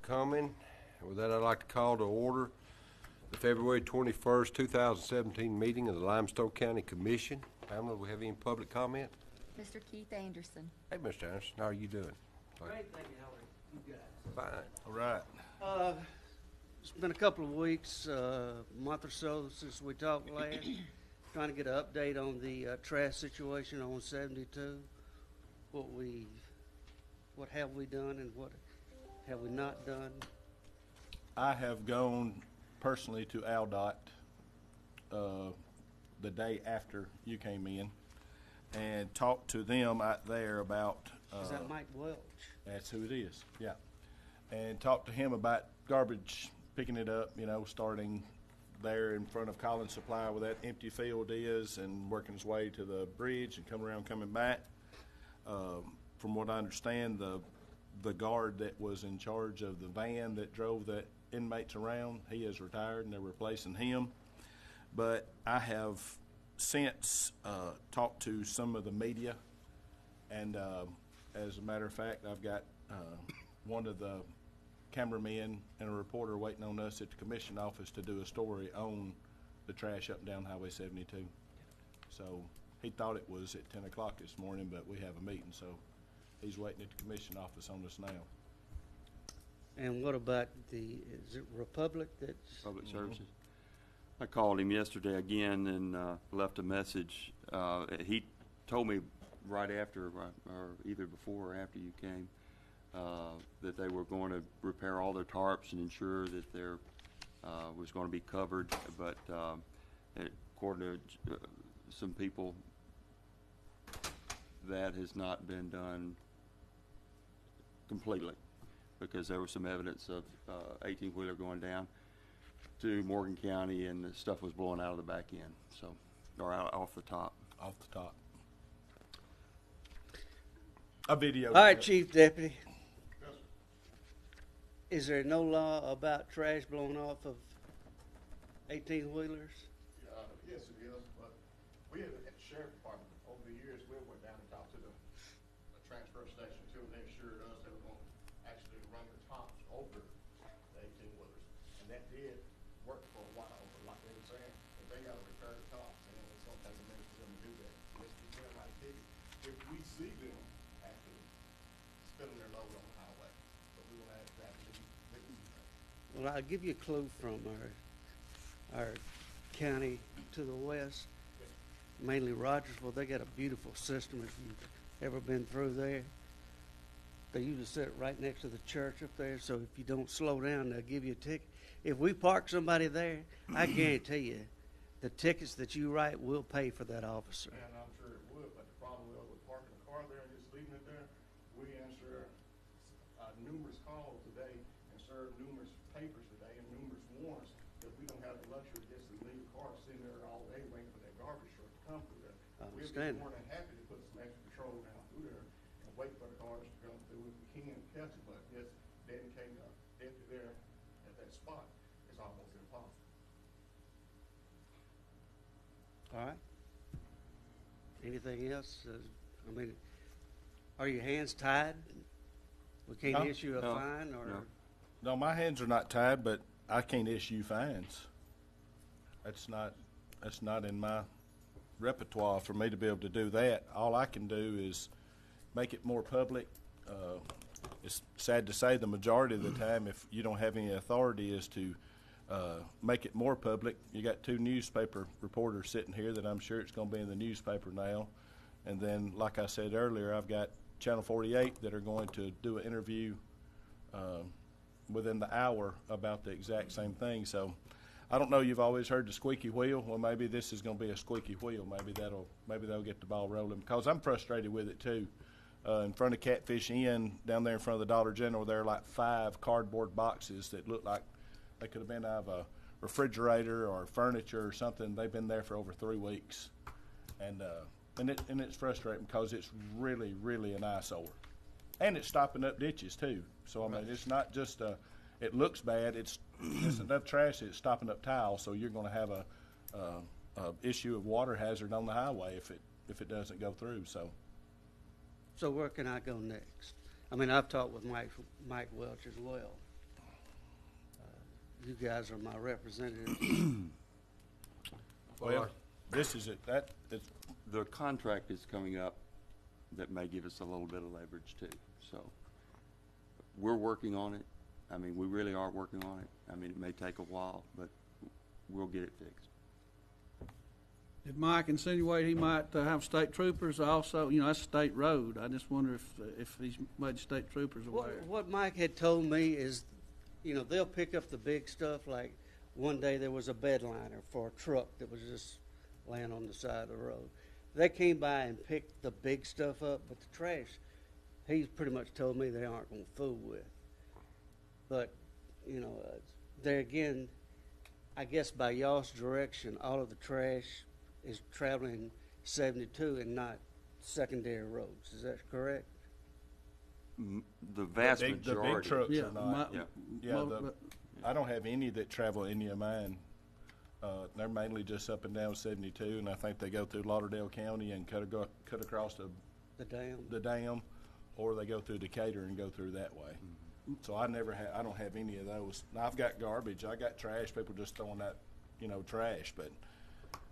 coming. With that, I'd like to call to order the February 21st, 2017 meeting of the Limestone County Commission. Pamela, do we have any public comment? Mr. Keith Anderson. Hey, Mr. Anderson, how are you doing? Great, thank you. How are you guys? Fine. All right. It's been a couple of weeks, month or so since we talked last. Trying to get an update on the trash situation on 72. What have we done and what have we not done? I have gone personally to ALDOT the day after you came in and talked to them out there about. Is that Mike Welch? That's who it is, yeah. And talked to him about garbage, picking it up, starting there in front of Collins Supply where that empty field is and working his way to the bridge and coming around, coming back. From what I understand, the guard that was in charge of the van that drove the inmates around, he is retired and they're replacing him. But I have since talked to some of the media, and as a matter of fact, I've got one of the cameramen and a reporter waiting on us at the commission office to do a story on the trash up and down Highway 72. So he thought it was at 10 o'clock this morning, but we have a meeting, so he's waiting at the commission office on us now. And what about is it Republic that's? Public Services. I called him yesterday again and left a message. He told me right after, or either before or after you came, that they were going to repair all their tarps and ensure that there was going to be covered. But according to some people, that has not been done completely, because there was some evidence of 18-wheeler going down to Morgan County and the stuff was blowing out of the back end, so, or out off the top. Off the top. A video. All right, Chief Deputy. Is there no law about trash blown off of 18-wheelers? Yes, it is, but we have, at the Sheriff Department, over the years, we went down and talked to the transfer station too, and they assured us they were going to actually run the tops over the 18-wheelers. And that did work for a while, but like they were saying, if they got to repair the tops, and it's going to take a minute for them to do that. Let's be clear like this. If we see them actually spilling their load on the highway, but we will ask that to be witness. Well, I'll give you a clue from our county to the west, mainly Rogersville. They got a beautiful system. If you've ever been through there, they usually sit right next to the church up there. So if you don't slow down, they'll give you a ticket. If we park somebody there, I guarantee you, the tickets that you write will pay for that officer. And I'm sure it would, but the problem with parking a car there and just leaving it there, we answer numerous calls today and serve numerous papers today and numerous warrants that we don't have the luxury just to leave a car sitting there all day waiting for that garbage truck to come through there. We'd be more than happy to put some extra patrol down through there and wait for the cars to come through if we can catch it, but just dedicating a deputy there at that spot is almost impossible. All right. Anything else? I mean, are your hands tied? We can't No. issue a No. fine, or No, my hands are not tied, but I can't issue fines. That's not in my repertoire for me to be able to do that. All I can do is make it more public. It's sad to say the majority of the time, if you don't have any authority, is to make it more public. You got two newspaper reporters sitting here that I'm sure it's going to be in the newspaper now. And then, like I said earlier, I've got Channel 48 that are going to do an interview within the hour about the exact same thing. So I don't know, you've always heard the squeaky wheel. Well, maybe this is going to be a squeaky wheel. Maybe they'll get the ball rolling, because I'm frustrated with it too. In front of Catfish Inn, down there in front of the Dollar General, there are like 5 cardboard boxes that look like they could have been out of a refrigerator or furniture or something. They've been there for over 3 weeks, and it's frustrating because it's really, really an eyesore, and it's stopping up ditches too. So I mean, it's not just it looks bad. It's enough trash. It's stopping up tile, so you're going to have a issue of water hazard on the highway if it doesn't go through. So where can I go next? I mean, I've talked with Mike Welch as well. you guys are my representatives. Well, this is it, that, it's, The contract is coming up that may give us a little bit of leverage too. So we're working on it. I mean, we really are working on it. I mean, it may take a while, but we'll get it fixed. Did Mike insinuate he might have state troopers also? You know, that's a state road. I just wonder if he's made state troopers aware. What Mike had told me is, you know, they'll pick up the big stuff. Like one day there was a bed liner for a truck that was just laying on the side of the road. They came by and picked the big stuff up, but the trash, he's pretty much told me they aren't going to fool with. But, you know, there again, I guess by y'all's direction, all of the trash is traveling 72 and not secondary roads. Is that correct? The vast the big majority. trucks Yeah, are not. Yeah. Yeah, I don't have any that travel any of mine. They're mainly just up and down 72, and I think they go through Lauderdale County and cut across The dam. the dam, or they go through Decatur and go through that way. So I don't have any of those. Now, I've got garbage, I got trash, people just throwing that, you know, trash, but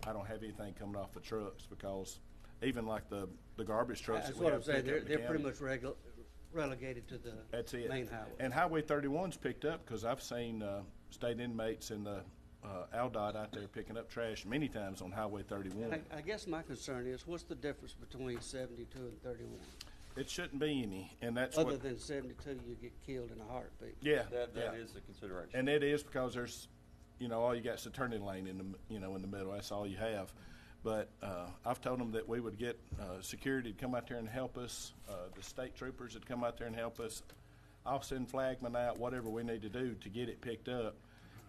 I don't have anything coming off the trucks because even like the garbage trucks That's that we what have I'm saying. picked up in the They're pretty county, much relegated to the that's it. main highway. And Highway 31's picked up because I've seen state inmates in the Aldott out there picking up trash many times on Highway 31. I guess my concern is, what's the difference between 72 and 31? It shouldn't be any, and that's Other what. than 72, you get killed in a heartbeat. Yeah, That yeah. is a consideration. And it is because there's, you know, all you got is a turning lane in the, you know, in the middle. That's all you have. But I've told them that we would get security to come out there and help us. The state troopers would come out there and help us. I'll send flagmen out, whatever we need to do to get it picked up.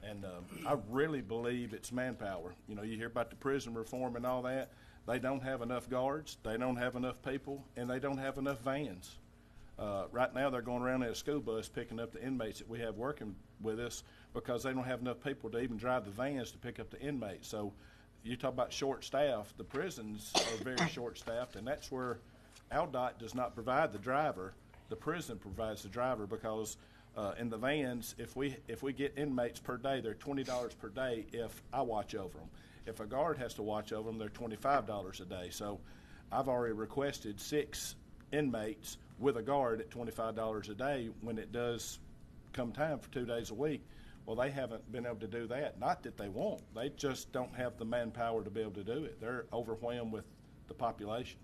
And I really believe it's manpower. You know, you hear about the prison reform and all that. They don't have enough guards, they don't have enough people, and they don't have enough vans. Right now they're going around in a school bus picking up the inmates that we have working with us because they don't have enough people to even drive the vans to pick up the inmates. So you talk about short staff, the prisons are very short staffed, and that's where Aldott does not provide the driver. The prison provides the driver because in the vans, if we get inmates per day, they're $20 per day if I watch over them. If a guard has to watch over them, they're $25 a day. So I've already requested 6 inmates with a guard at $25 a day when it does come time for 2 days a week. Well, they haven't been able to do that. Not that they won't. They just don't have the manpower to be able to do it. They're overwhelmed with the population.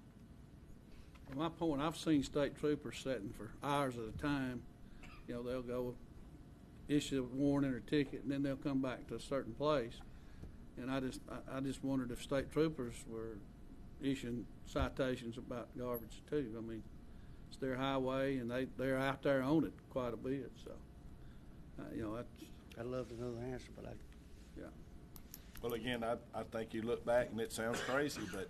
At my point, I've seen state troopers sitting for hours at a time. You know, they'll go issue a warning or ticket, and then they'll come back to a certain place. And I just wondered if state troopers were issuing citations about garbage too. I mean, it's their highway, and they're out there on it quite a bit. So, you know, that's, I'd love to know the answer, but yeah. Well, again, I think you look back and it sounds crazy, but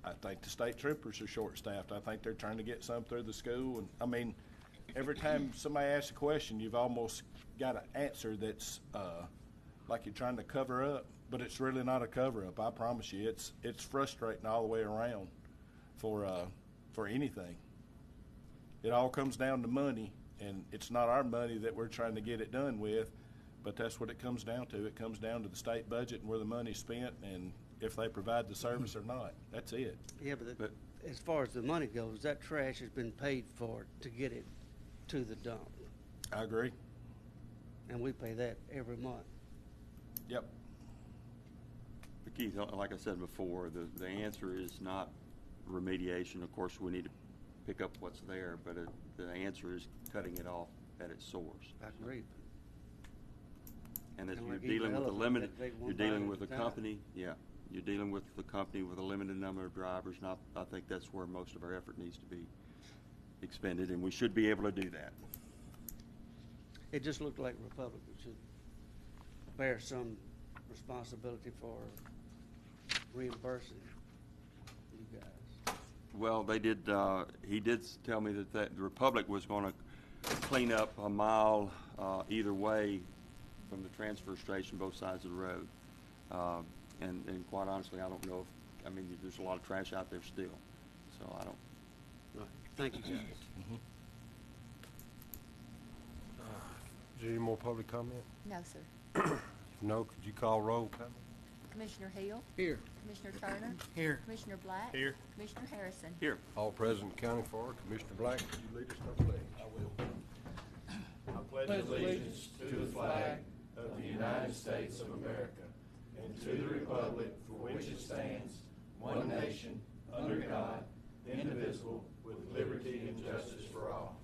I think the state troopers are short-staffed. I think they're trying to get some through the school. And I mean, every time somebody asks a question, you've almost got an answer that's like you're trying to cover up, but it's really not a cover-up. I promise you, it's frustrating all the way around for anything. It all comes down to money, and it's not our money that we're trying to get it done with, but that's what it comes down to. It comes down to the state budget and where the money's spent, and if they provide the service or not. That's it. yeah, but as far as the money goes, that trash has been paid for to get it to the dump, I agree. and we pay that every month. Yep. But Keith, like I said before, the answer is not remediation. Of course, we need to pick up what's there, but the answer is cutting it off at its source. I agree. And that And you're like eat dealing with a elephant, limited, that take one you're dealing bite with a at a time. company, yeah, you're dealing with the company with a limited number of drivers, and I think that's where most of our effort needs to be expended, and we should be able to do that. It just looked like Republicans should bear some responsibility for reimbursing you guys. Well, they did, he did tell me that the Republic was gonna clean up a mile, either way from the transfer station, both sides of the road. And quite honestly, I don't know if, I mean, there's a lot of trash out there still, so I don't. Right. Thank you, guys. there any more public comment? No, sir. If no, could you call roll, Pamela? Commissioner Hill, Here. Commissioner Turner, Here. Commissioner Black. Here. Commissioner Harrison. Here. All present accounting for. Commissioner Black, could you lead us to the pledge? I will. I pledge allegiance to the flag of the United States of America and to the republic for which it stands, one nation, under God, indivisible, with liberty and justice for all.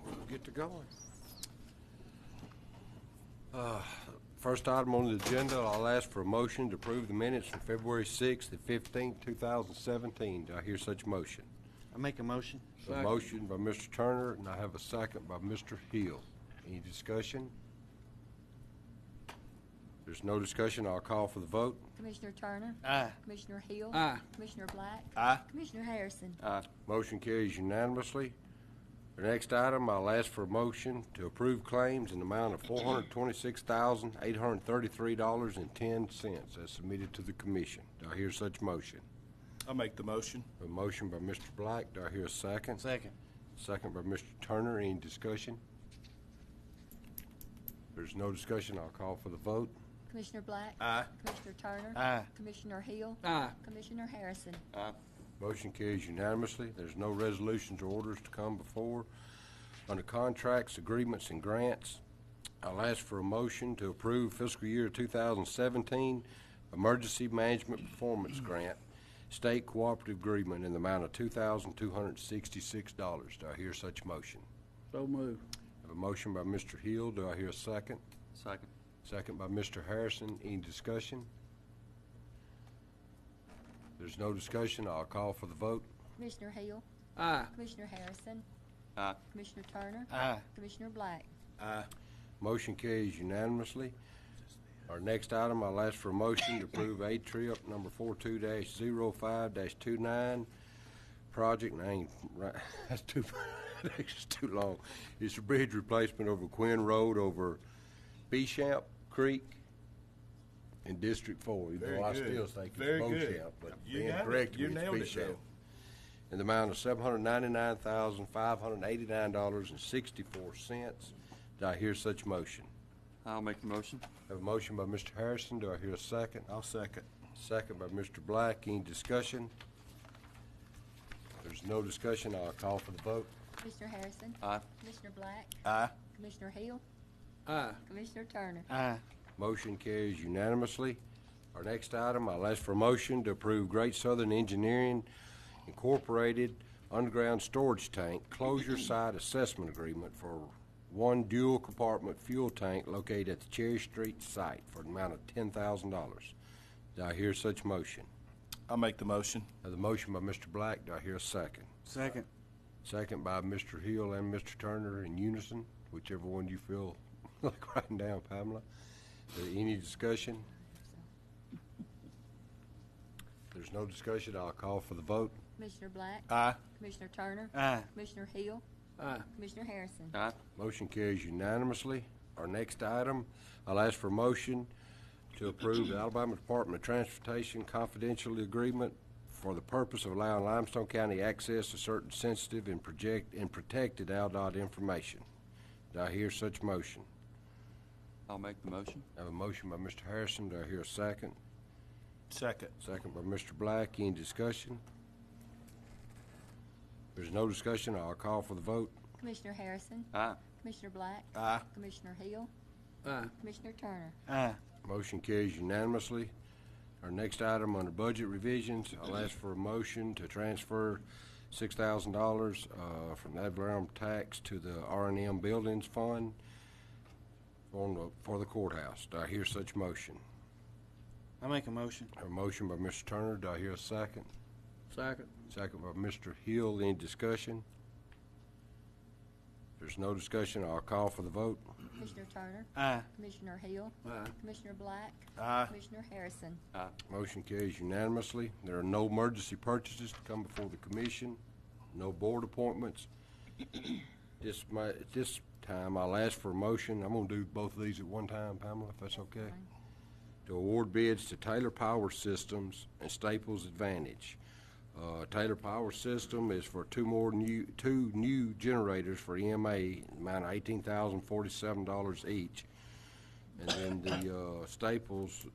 We'll get to going. First item on the agenda, I'll ask for a motion to approve the minutes from February 6th and 15th, 2017. Do I hear such motion? I make a motion. A motion by Mr. Turner, and I have a second by Mr. Hill. Any discussion? There's no discussion, I'll call for the vote. Commissioner Turner, Aye. Commissioner Hill. Aye. Commissioner Black. Aye. Commissioner Harrison. Aye. Motion carries unanimously. The next item, I'll ask for a motion to approve claims in the amount of $426,833.10 as submitted to the commission. Do I hear such motion? I'll make the motion. A motion by Mr. Black. Do I hear a second? Second. Second by Mr. Turner. Any discussion? There's no discussion. I'll call for the vote. Commissioner Black. Aye. Commissioner Turner. Aye. Commissioner Hill. Aye. Commissioner Harrison. Aye. Motion carries unanimously. There's no resolutions or orders to come before. Under contracts, agreements, and grants, I'll ask for a motion to approve fiscal year 2017 Emergency Management Performance Grant, State Cooperative Agreement in the amount of $2,266. Do I hear such motion? So move. I have a motion by Mr. Hill. Do I hear a second? Second. Second by Mr. Harrison. Any discussion? There's no discussion. I'll call for the vote. Commissioner Hill. Aye. Commissioner Harrison. Aye. Commissioner Turner. Aye. Commissioner Black. Aye. Motion carries unanimously. Our next item, I'll ask for a motion to approve A trip number 42-05-29. Project name, right, that's just too long. It's a bridge replacement over Quinn Road over Bechamp Creek in District 4. Even Very though I good. still think it's Very good. Beauchamp, but You being got it. corrected, You it's nailed it, Bechamp. though. In the amount of $799,589.64. Do I hear such motion? I'll make the motion. I have a motion by Mr. Harrison. Do I hear a second? I'll second. Second by Mr. Black. Any discussion? There's no discussion. I'll call for the vote. Commissioner Harrison. Aye. Commissioner Black. Aye. Commissioner Hill. Aye. Commissioner Turner. Aye. Motion carries unanimously. Our next item, I'll ask for a motion to approve Great Southern Engineering Incorporated Underground Storage Tank Closure Site Assessment Agreement for one dual compartment fuel tank located at the Cherry Street site for an amount of $10,000. Do I hear such motion? I'll make the motion. I have the motion by Mr. Black. Do I hear a second? Second. Second by Mr. Hill and Mr. Turner in unison, whichever one you feel like writing down, Pamela. Is there any discussion? If there's no discussion, I'll call for the vote. Commissioner Black. Aye. Commissioner Turner. Aye. Commissioner Hill. Aye. Commissioner Harrison. Aye. Motion carries unanimously. Our next item, I'll ask for a motion to approve the Alabama Department of Transportation confidential agreement for the purpose of allowing Limestone County access to certain sensitive and protected ALDOT information. Do I hear such motion? I'll make the motion. I have a motion by Mr. Harrison. Do I hear a second? Second. Second by Mr. Black. Any discussion? If there's no discussion, I'll call for the vote. Commissioner Harrison. Aye. Commissioner Black. Aye. Commissioner Hill. Aye. Commissioner Turner. Aye. Motion carries unanimously. Our next item under budget revisions, I'll ask for a motion to transfer $6,000 from the ad valorem tax to the R&M Buildings Fund for the courthouse. Do I hear such motion? I make a motion. I have a motion by Mr. Turner. Do I hear a second? Second. Second by Mr. Hill. Any discussion? If there's no discussion, I'll call for the vote. Commissioner Turner. Aye. Commissioner Hill. Aye. Commissioner Black. Aye. Commissioner Harrison. Aye. Motion carries unanimously. There are no emergency purchases to come before the commission, no board appointments. At this time, I'll ask for a motion. I'm going to do both of these at one time, Pamela, if that's okay. To award bids to Taylor Power Systems and Staples Advantage Taylor Power System is for two new generators for EMA, amount of $18,047 each. And then the Staples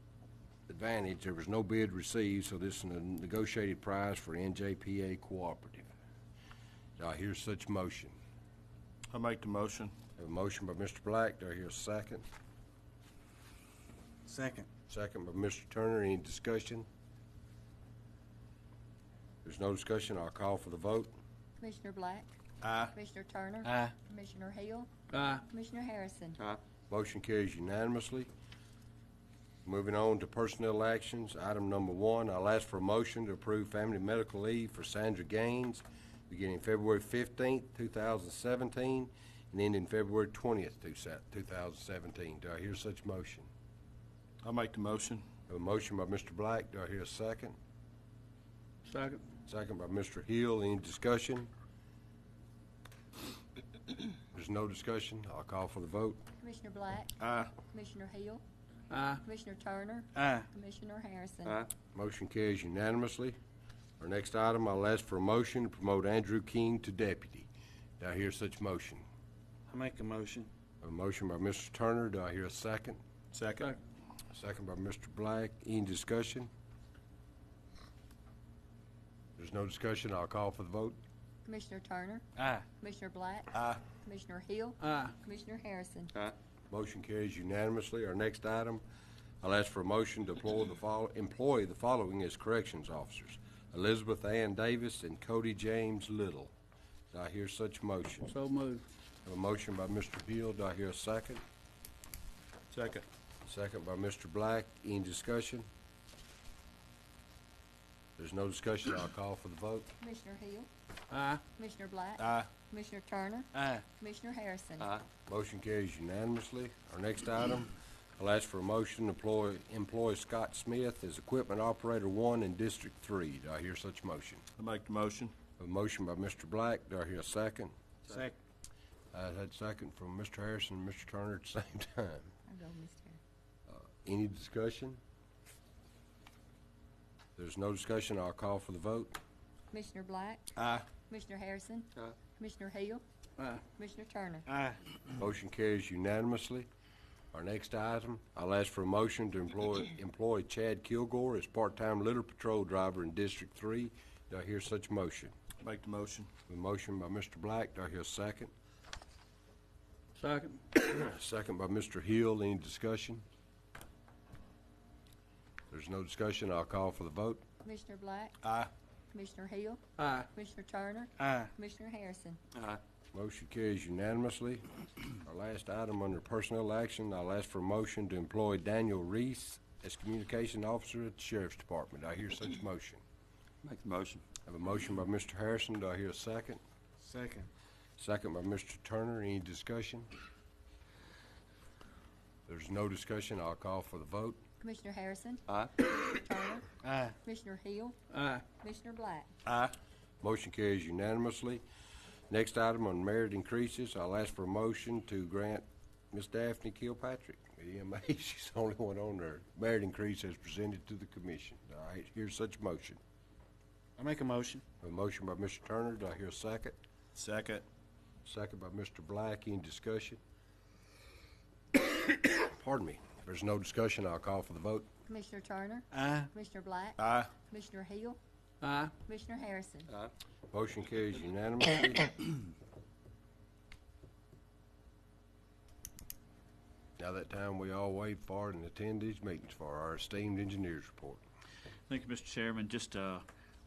Advantage, there was no bid received, so this is a negotiated price for NJPA Cooperative. Do I hear such motion? I make the motion. Have a motion by Mr. Black. Do I hear a second? Second. Second by Mr. Turner. Any discussion? There's no discussion. I'll call for the vote. Commissioner Black? Aye. Commissioner Turner? Aye. Commissioner Hill? Aye. Commissioner Harrison? Aye. Motion carries unanimously. Moving on to personnel actions, item number 1, I'll ask for a motion to approve family medical leave for Sandra Gaines beginning February 15th, 2017, and ending February 20th, 2017. Do I hear such motion? I make the motion. I have a motion by Mr. Black. Do I hear a second? Second. Second by Mr. Hill. Any discussion? There's no discussion. I'll call for the vote. Commissioner Black? Aye. Commissioner Hill? Aye. Commissioner Turner? Aye. Commissioner Harrison? Aye. Motion carries unanimously. Our next item, I'll ask for a motion to promote Andrew King to deputy. Do I hear such motion? I make a motion. A motion by Mr. Turner. Do I hear a second? Second. Second by Mr. Black. Any discussion? There's no discussion. I'll call for the vote. Commissioner Turner? Aye. Commissioner Black? Aye. Commissioner Hill? Aye. Commissioner Harrison? Aye. Motion carries unanimously. Our next item, I'll ask for a motion to employ the following as corrections officers: Elizabeth Ann Davis and Cody James Little. Do I hear such motion? So moved. I have a motion by Mr. Hill. Do I hear a second? Second. Second by Mr. Black. Any discussion? There's no discussion. I'll call for the vote. Commissioner Hill? Aye. Commissioner Black? Aye. Commissioner Turner? Aye. Commissioner Harrison? Aye. Motion carries unanimously. Our next item, I'll ask for a motion to employ Scott Smith as Equipment Operator 1 in District 3. Do I hear such motion? I make the motion. A motion by Mr. Black. Do I hear a second? Second. I had second from Mr. Harrison and Mr. Turner at the same time. I'll go with Mr. Harrison. Any discussion? There's no discussion. I'll call for the vote. Commissioner Black? Aye. Commissioner Harrison? Aye. Commissioner Hill? Aye. Commissioner Turner? Aye. Motion carries unanimously. Our next item, I'll ask for a motion to employ Chad Kilgore as part-time litter patrol driver in District 3. Do I hear such motion? Make the motion. A motion by Mr. Black. Do I hear a second? Second. Second by Mr. Hill. Any discussion? There's no discussion. I'll call for the vote. Commissioner Black? Aye. Commissioner Hill? Aye. Commissioner Turner? Aye. Commissioner Harrison? Aye. Motion carries unanimously. Our last item under personnel action, I'll ask for a motion to employ Daniel Reese as communication officer at the Sheriff's Department. Do I hear such motion? Make the motion. I have a motion by Mr. Harrison. Do I hear a second? Second. Second by Mr. Turner. Any discussion? There's no discussion. I'll call for the vote. Commissioner Harrison? Aye. Commissioner Turner? Aye. Commissioner Hill? Aye. Commissioner Black? Aye. Motion carries unanimously. Next item on merit increases, I'll ask for a motion to grant Miss Daphne Kilpatrick, EMA, she's the only one on there, merit increase as presented to the commission. Do I hear such motion? I make a motion. A motion by Mr. Turner. Do I hear a second? Second. Second by Mr. Black. Any discussion? Pardon me. If there's no discussion, I'll call for the vote. Commissioner Turner? Aye. Commissioner Black? Aye. Commissioner Hill? Aye. Commissioner Harrison? Aye. Motion carries unanimously. Now that time we all wait for and attend these meetings for our esteemed engineers report. Thank you, Mr. Chairman. Just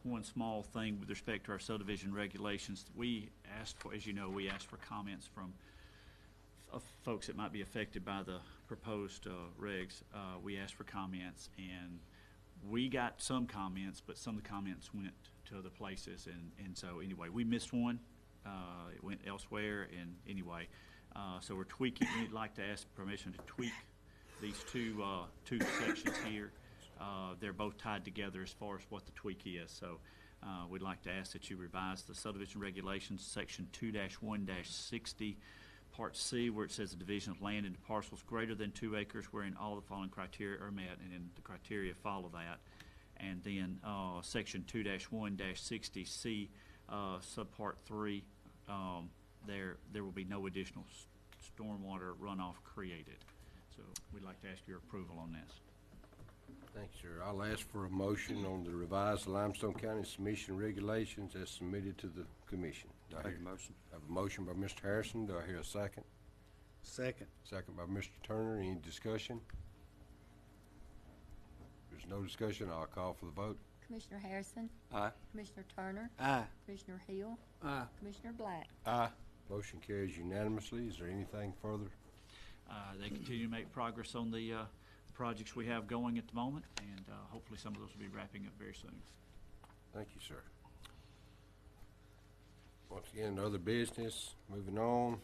one small thing with respect to our subdivision regulations. We asked for, as you know, we asked for comments from folks that might be affected by the proposed regs. We asked for comments, and we got some comments, but some of the comments went to other places, and so anyway, we missed one. It went elsewhere, and anyway, so we're tweaking. We'd like to ask permission to tweak these two sections here. They're both tied together as far as what the tweak is. So we'd like to ask that you revise the subdivision regulations, section 2-1-60, part C, where it says the division of land into parcels greater than 2 acres, wherein all the following criteria are met, and then the criteria follow that. And then Section 2-1-60C, Subpart 3, there will be no additional stormwater runoff created. So we'd like to ask your approval on this. Thank you, sir. I'll ask for a motion on the revised Limestone County submission regulations as submitted to the commission. Do I Make hear- a motion. I have a motion by Mr. Harrison. Do I hear a second? Second. Second by Mr. Turner. Any discussion? If there's no discussion, I'll call for the vote. Commissioner Harrison, Aye. Commissioner Turner, Aye. Commissioner Hill, Aye. Commissioner Black. Aye. Motion carries unanimously. Is there anything further? They continue to make progress on the projects we have going at the moment, and hopefully some of those will be wrapping up very soon. Thank you, sir. Once again, other business, moving on.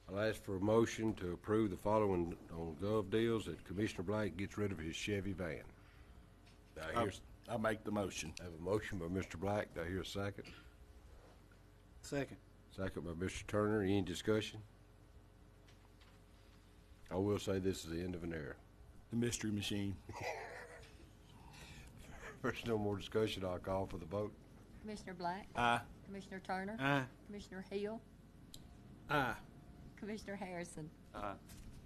I'll ask for a motion to approve the following on gov deals that Commissioner Black gets rid of his Chevy van. Do I hear, I'll make the motion. I have a motion by Mr. Black. Do I hear a second? Second. Second by Mr. Turner. Any discussion? I will say this is the end of an era. The mystery machine. If there's no more discussion, I'll call for the vote. Commissioner Black, Aye. Commissioner Turner, Aye. Commissioner Hill, Aye. Commissioner Harrison. Aye.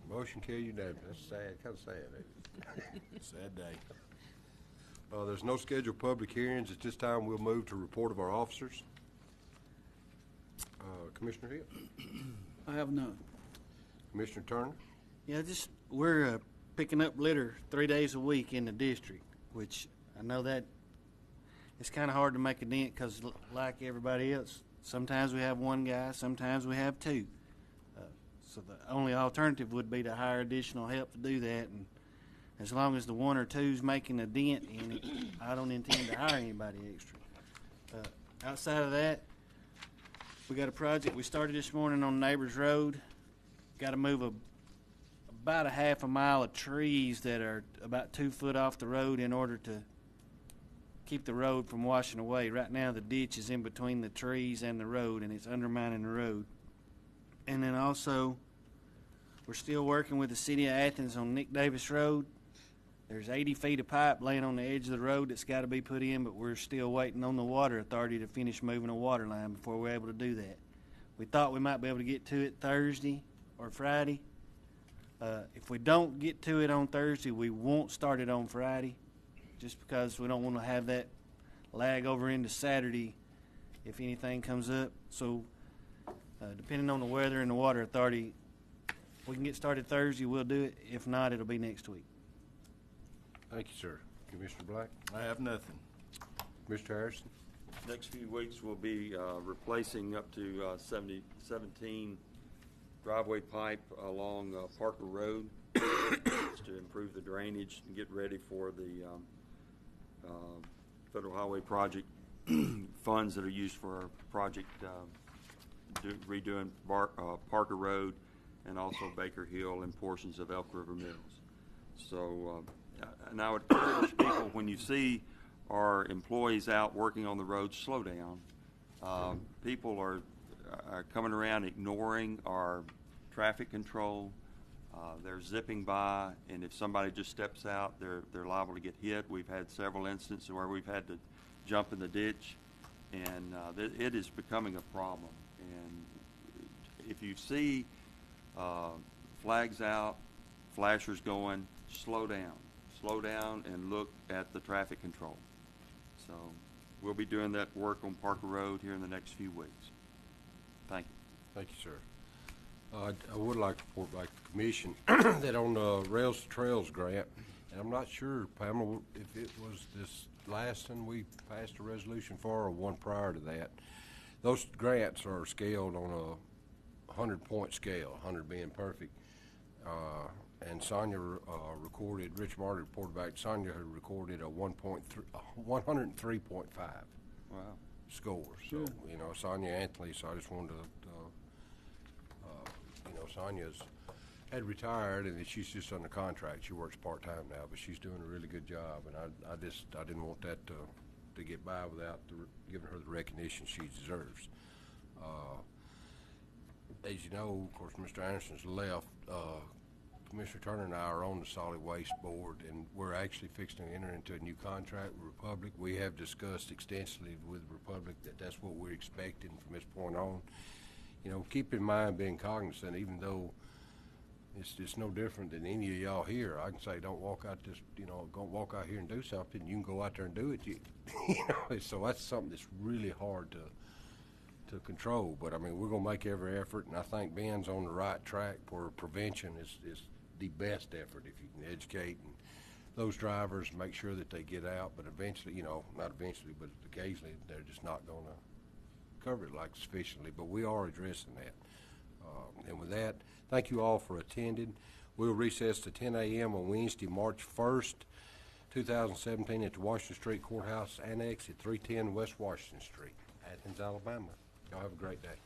Motion carried unanimously. That's sad, kind of sad, ain't it? Sad day. There's no scheduled public hearings. At this time, we'll move to report of our officers. Commissioner Hill. I have none. Commissioner Turner. Yeah, we're picking up litter 3 days a week in the district, which I know that it's kind of hard to make a dent because, like everybody else, sometimes we have one guy, sometimes we have two. So the only alternative would be to hire additional help to do that. And as long as the one or two's making a dent in it, I don't intend to hire anybody extra. Outside of that, we got a project we started this morning on Neighbors Road. Got to move about a half a mile of trees that are about 2 foot off the road in order to keep the road from washing away. Right now the ditch is in between the trees and the road, and it's undermining the road. And then also, we're still working with the city of Athens on Nick Davis Road. There's 80 feet of pipe laying on the edge of the road that's got to be put in, but we're still waiting on the water authority to finish moving a water line before we're able to do that. We thought we might be able to get to it Thursday or Friday. If we don't get to it on Thursday, we won't start it on Friday, just because we don't want to have that lag over into Saturday if anything comes up. So depending on the weather and the water authority, if we can get started Thursday, we'll do it. If not, it'll be next week. Thank you, sir. Commissioner Black. I have nothing. Mr. Harrison. Next few weeks, we'll be replacing up to 17 driveway pipe along Parker Road just to improve the drainage and get ready for the Federal Highway Project funds that are used for our project redoing Parker Road and also Baker Hill and portions of Elk River Mills. So, and I would encourage people, when you see our employees out working on the road, slow down. People are coming around ignoring our traffic control. They're zipping by, and if somebody just steps out, they're liable to get hit. We've had several instances where we've had to jump in the ditch, and it is becoming a problem. And if you see flags out, flashers going, slow down and look at the traffic control. So we'll be doing that work on Parker Road here in the next few weeks. Thank you. Thank you, sir. I would like to report back to the commission that on the Rails to Trails grant, and I'm not sure, Pamela, if it was this last one we passed a resolution for or one prior to that. Those grants are scaled on a 100-point scale, 100 being perfect. And Sonia recorded, Rich Martin reported back, Sonia had recorded a 103.5 Wow. score. So, Sonia Anthony, so I just wanted to, Sonia's had retired, and she's just under contract. She works part-time now, but she's doing a really good job, and I didn't want that to get by without giving her the recognition she deserves. As you know, of course, Mr. Anderson's left. Commissioner Turner and I are on the Solid Waste Board, and we're actually fixing to enter into a new contract with Republic. We have discussed extensively with Republic that that's what we're expecting from this point on. You know, keep in mind, being cognizant, even though it's no different than any of y'all here, I can say, don't walk out this, you know, go walk out here and do something. You can go out there and do it. You know, so that's something that's really hard to control. But I mean, we're gonna make every effort, and I think Ben's on the right track for prevention is the best effort. If you can educate and those drivers, make sure that they get out, but eventually, you know, not eventually, but occasionally, they're just not gonna cover it like sufficiently. But we are addressing that. And with that, thank you all for attending. We'll recess to 10 a.m. on Wednesday, March 1st, 2017 at the Washington Street Courthouse Annex at 310 West Washington Street, Athens, Alabama. Y'all have a great day.